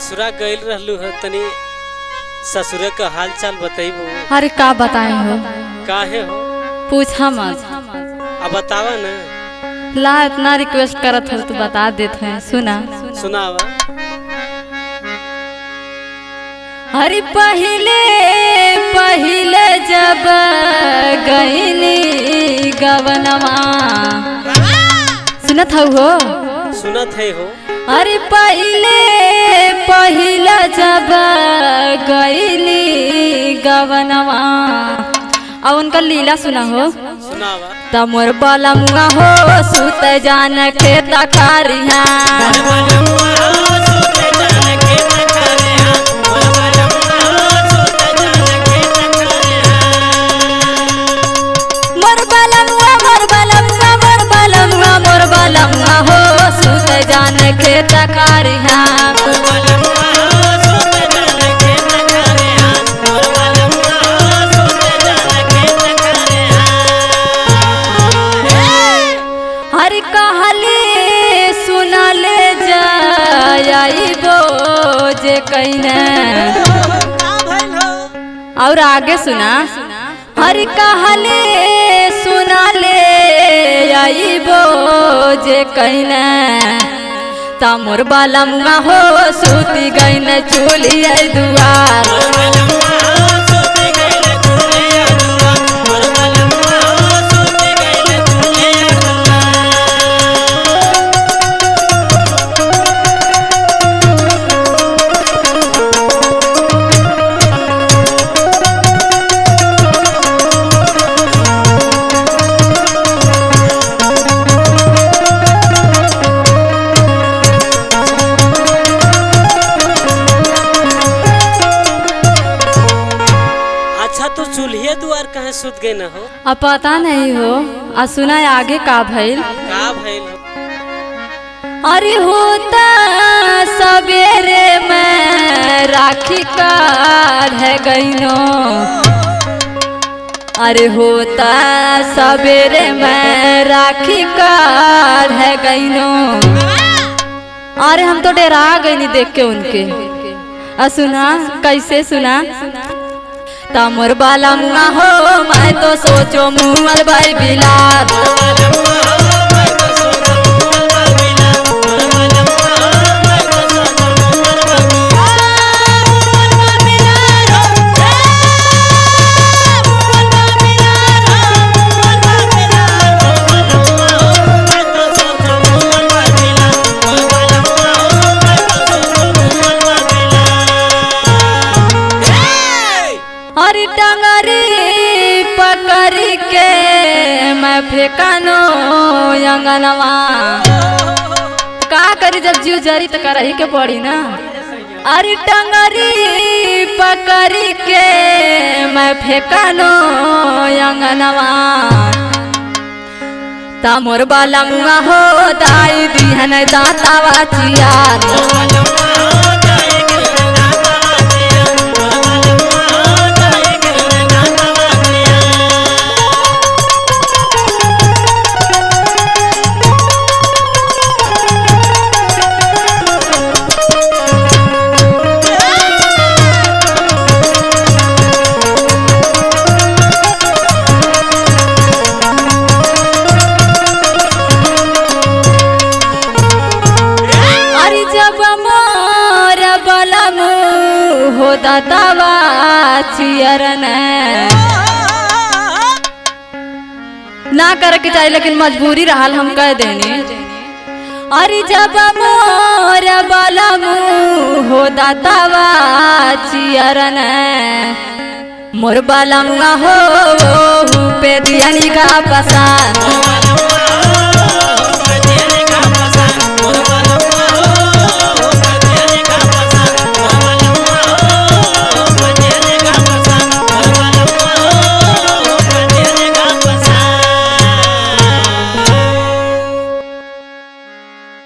ससुरा गइल रहलू है तनी ससुरे का हाल चाल बताइबो। अरे का बताए हो, काहे हो पूछा मत। अब बतावा ना। ला इतना रिक्वेस्ट करत हो तो बता देते हैं, सुना। सुनावा। अरे पहले पहले जब गईनी गवनवा, सुनत हो? सुनत है हो। अरे पहले पहले जब गईली गवनवा, और उनका लीला सुना हो। सुनावा। तमोर बाला मुआ हो सुत जान के तकारिया, जान के तकारिया। हरि कहले सुनले जाइबो जे कइने, और आगे सुना। हरि कहले सुनले आइबो जे कइने, तमोर बाला मुआ हो सूती गईन चूलिया दुआर। तो चूल्हे दुआर कहे सुत गए न हो। अब पता नहीं हो। आ सुना आगे का भइल। का भइल हो? अरे होता सवेरे में राखी काढ़ गईनो, अरे होता सवेरे में राखी काढ़ गईनो। अरे हम तो डरा गई नहीं देख के उनके। सुना कैसे सुना। तमोर बाला मुआ हो मैं तो सोचो मुअल भाई बिलार, हरी टंगरी पकड़ी के मैं फेंकानो अंगनवा। का करी जब जीव जरी तो करही के पड़ी ना। अरे टंगरी पकड़ी के मैं फेंकानो अंगनवा, तमोर बाला मुआ हो दाई दिहन दातावा चियार। हो दातावा चियरन ना करे के चाहिए, लेकिन मजबूरी रहल हम कह देनी। अरे जब मोर बलम हो दातावा चियरन, मोर बलम हो पे दियनी का पसान।